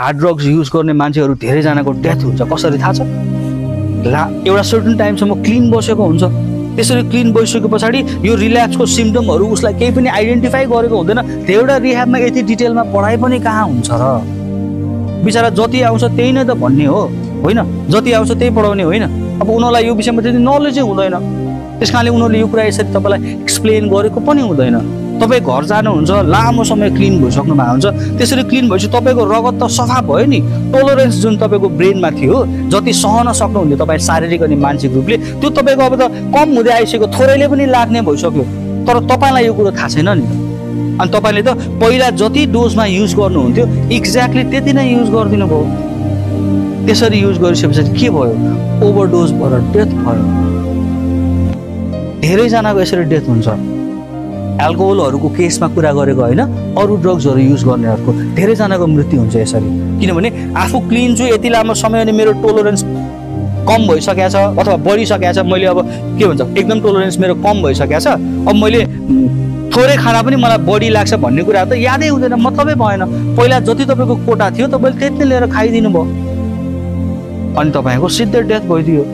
Hard drugs use गर्ने मान्छेहरू धेरैजनाको डेथ हुन्छ कसरी थाहा छ ला एउटा सर्टेन टाइमसम्म क्लिन बसेको हुन्छ त्यसरी क्लिन बसिसके पछाडि यो रिल्याप्सको सिम्पटमहरू उसलाई केही पनि आइडेन्टिफाई गरेको हुँदैन एउटा रिह्याबमा यति डिटेलमा पढाइ पनि कहाँ हुन्छ र बिचरा जति आउँछ त्यही नै त भन्ने हो होइन जति आउँछ त्यही पढाउने होइन अब उनीहरूलाई यो विषयमा त्यति नलेजै हुँदैन त्यस कारणले उनीहरूले यो कुरा यसरी तपाईँलाई एक्सप्लेन गरेको पनि हुँदैन तपाईँ घर जानुहुन्छ लामो समय क्लिन भइसक्नु भएको हुन्छ त्यसरी क्लिन भएपछि तपाईँको रगत त सफा भयो नि टोलरेन्स जुन तपाईँको ब्रेनमा थियो जति सहन सक्नुहुन्थ्यो तपाईँ शारीरिक अनि मानसिक रूपले त्यो तपाईँको अब त कम हुँदै आइसक्यो थोरैले पनि लाग्ने भइसक्यो तर तपाईँलाई यो कुरो थाहा छैन नि अनि तपाईँले त पहिला जति डोजमा युज गर्नुहुन्थ्यो एक्ज्याक्टली त्यति नै युज गरिदिनु भयो त्यसरी युज गरिसकेपछि के भयो ओभरडोज भएर डेथ भयो धेरैजनाको यसरी डेथ हुन्छ एल्कोहलहरूको केसमा कुरा गरेको होइन अरू ड्रग्सहरू युज गर्नेहरूको धेरैजनाको मृत्यु हुन्छ यसरी किनभने आफू क्लिन छु यति लामो समय अनि मेरो टोलरेन्स कम भइसकेको छ अथवा बढिसकेको छ मैले अब के भन्छ एकदम टोलरेन्स मेरो कम भइसकेको छ अब मैले थोरै खाना पनि मलाई बढी लाग्छ भन्ने कुरा त यादै हुँदैन मतलबै भएन पहिला जति तपाईँको कोटा थियो तपाईँले त्यति लिएर खाइदिनु भयो अनि तपाईँको सिधै डेथ भइदियो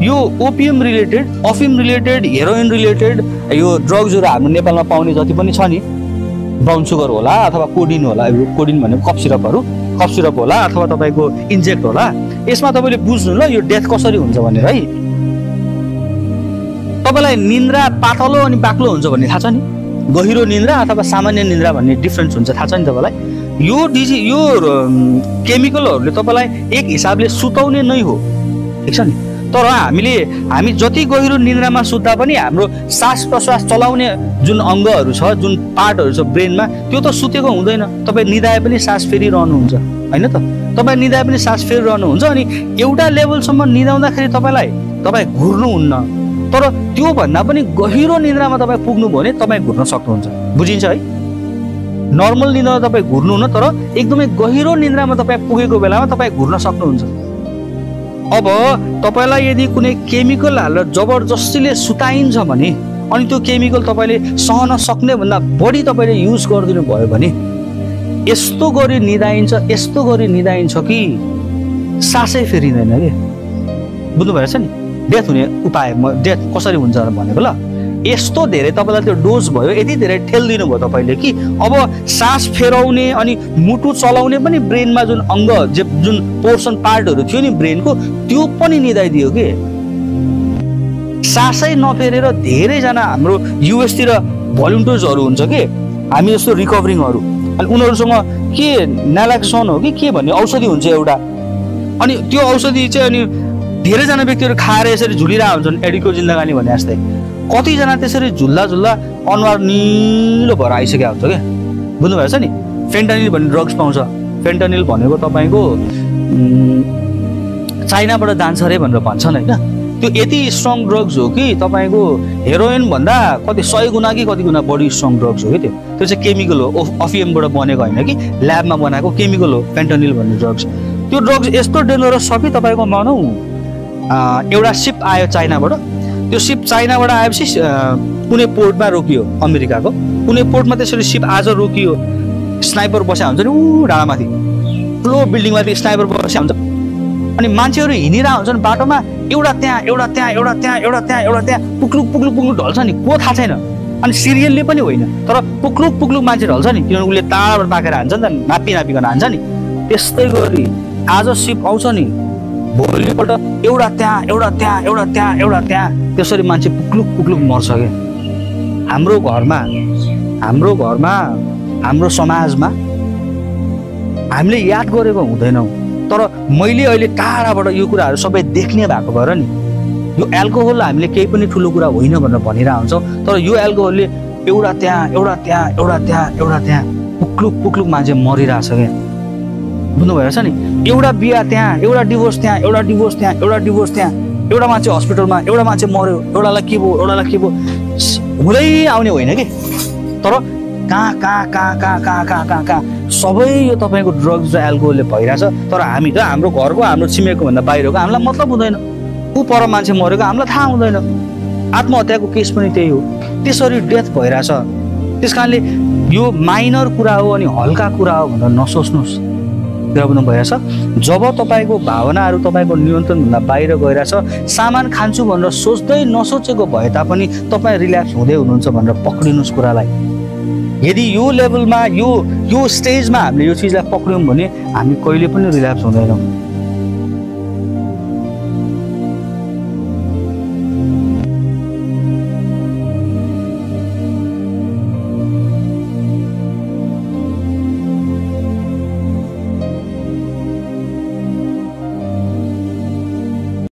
यो ओपियम रिलेटेड अफिम रिलेटेड हेरोइन रिलेटेड यो ड्रग्सहरू हाम्रो नेपालमा पाउने जति पनि छ नि ब्राउन सुगर होला अथवा कोडिन होला कोडिन भनेको कफ सिरप होला अथवा तपाईँको इन्जेक्ट होला यसमा तपाईँले बुझ्नु ल यो डेथ कसरी हुन्छ भनेर है तपाईँलाई निन्द्रा पातलो अनि बाक्लो हुन्छ भन्ने थाहा छ नि गहिरो निन्द्रा अथवा सामान्य निन्द्रा भन्ने डिफ्रेन्स हुन्छ थाहा छ नि तपाईँलाई यो केमिकलहरूले तपाईँलाई एक हिसाबले सुताउने नै हो ठिक छ नि तर हामी जति गहिरो निन्द्रामा सुत्दा पनि हाम्रो सास प्रश्वास चलाउने जुन अङ्गहरू छ जुन पार्टहरू छ ब्रेनमा त्यो त सुतेको हुँदैन तपाईँ निदाए पनि सास फेरिरहनुहुन्छ होइन त तपाईँ निदाए पनि सास फेरिरहनुहुन्छ अनि एउटा लेभलसम्म निदाउँदाखेरि तपाईँ घुर्नुहुन्न तर त्योभन्दा पनि गहिरो निन्द्रामा तपाईँ पुग्नुभयो भने तपाईँ घुर्न सक्नुहुन्छ बुझिन्छ है नर्मल निन्द्रामा तपाईँ घुर्नुहुन्न तर एकदमै गहिरो निन्द्रामा तपाईँ पुगेको बेलामा तपाईँ घुर्न सक्नुहुन्छ अब तपाईलाई यदि कुनै केमिकल हालेर जबरजस्तीले सुताइन्छ भने अनि त्यो केमिकल तपाईले सहन सक्ने भन्दा बढी तपाईले युज गरिदिनु भयो भने यस्तो गरी निदाइन्छ कि सासै फेरिँदैन के बुझ्नु भएछ नि डेथ हुने उपाय डेथ कसरी हुन्छ भनेको ल यस्तो धेरै तपाईलाई त्यो डोज भयो यति धेरै ठेल्दिनु भयो तपाईले कि अब सास फेराउने अनि मुटु चलाउने पनि ब्रेनमा जुन अङ्ग जुन पोर्सन पार्टहरू थियो नि ब्रेनको त्यो पनि निदाइदियो के सासै नफेरेर धेरैजना हाम्रो युएसतिर भोलिन्टियर्सहरू हुन्छ के हामी जस्तो रिकभरिङहरू अनि उनीहरूसँग के नालाक्सन हो कि के भन्ने औषधि हुन्छ एउटा अनि त्यो औषधि चाहिँ अनि धेरैजना व्यक्तिहरू खाएर यसरी झुलिरहेको हुन्छन् एडीको जिन्दगानी भने जस्तै कतिजना त्यसरी झुल्ला अनुहार निलो भएर आइसकेको हुन्छ क्या बुझ्नु भएछ नि फेन्टानिल भन्ने ड्रग्स पाउँछ फेन्टानिल भनेको तपाईँको चाइनाबाट जान्छ अरे भनेर भन्छन् होइन त्यो यति स्ट्रङ ड्रग्स हो कि तपाईँको हेरोइन भन्दा कति 100 गुणा कि कति गुणा बढी स्ट्रङ ड्रग्स हो कि त्यो चाहिँ केमिकल हो अफियमबाट बनेको होइन कि ल्याबमा बनाएको केमिकल हो फेन्टानिल भन्ने ड्रग्स त्यो ड्रग्स यस्तो डेन्जरस छ कि तपाईँको मानौ एउटा सिप आयो चाइनाबाट त्यो सिप चाइनाबाट आएपछि कुनै पोर्टमा रोकियो अमेरिकाको कुनै पोर्टमा त्यसरी सिप आज रोकियो स्नाइपर बसेको हुन्छ नि डाँडामाथि ठुलो बिल्डिङमाथि स्नाइपर बसेको हुन्छ अनि मान्छेहरू हिँडिरहेको हुन्छन् बाटोमा एउटा त्यहाँ पुक्लुक ढल्छ नि को थाहा छैन अनि सिरियलले पनि होइन तर पुक्लुक मान्छे ढल्छ नि किनभने उसले ताराबाट पाकेर हान्छ नि त नापिकन हान्छ नि त्यस्तै गरी आज सिप आउँछ नि भोलिपल्ट एउटा त्यहाँ त्यसरी मान्छे पुक्लुक मर्छ क्या हाम्रो घरमा हाम्रो समाजमा हामीले याद गरेको हुँदैनौँ तर मैले अहिले टाढाबाट यो कुराहरू सबै देख्ने भएको भएर नि यो एल्कोहल हामीले केही पनि ठुलो कुरा होइन भनेर भनिरहेको हुन्छौँ तर यो एल्कोहलले एउटा त्यहाँ पुक्लुक मान्छे मरिरहेछ क्या बुझ्नु भएछ नि एउटा बिहा त्यहाँ एउटा डिभोर्स त्यहाँ एउटा मान्छे हस्पिटलमा एउटा मान्छे मर्यो एउटालाई के भयो हुँदै आउने होइन कि तर कहाँ सबै यो तपाईँको ड्रग्स र एल्कोहलले भइरहेछ तर हामी त हाम्रो घरको हाम्रो छिमेकको भन्दा बाहिरको हामीलाई मतलब हुँदैन ऊ पर मान्छे मरेको हामीलाई थाहा हुँदैन आत्महत्याको केस पनि त्यही हो त्यसरी डेथ भइरहेछ त्यस कारणले यो माइनर कुरा हो अनि हल्का कुरा हो भनेर नसोच्नुहोस् गिराउनु भएछ। जब तपाईँको भावनाहरू तपाईँको नियन्त्रणभन्दा बाहिर गइरहेछ, सामान खान्छु भनेर सोच्दै नसोचेको भए तापनि तपाईँ रिल्याप्स हुँदै हुनुहुन्छ भनेर पक्रिनुहोस् कुरालाई। यदि यो लेभलमा यो स्टेजमा हामीले यो चिजलाई पक्रियौँ भने हामी कहिले पनि रिल्याप्स हुँदैनौँ।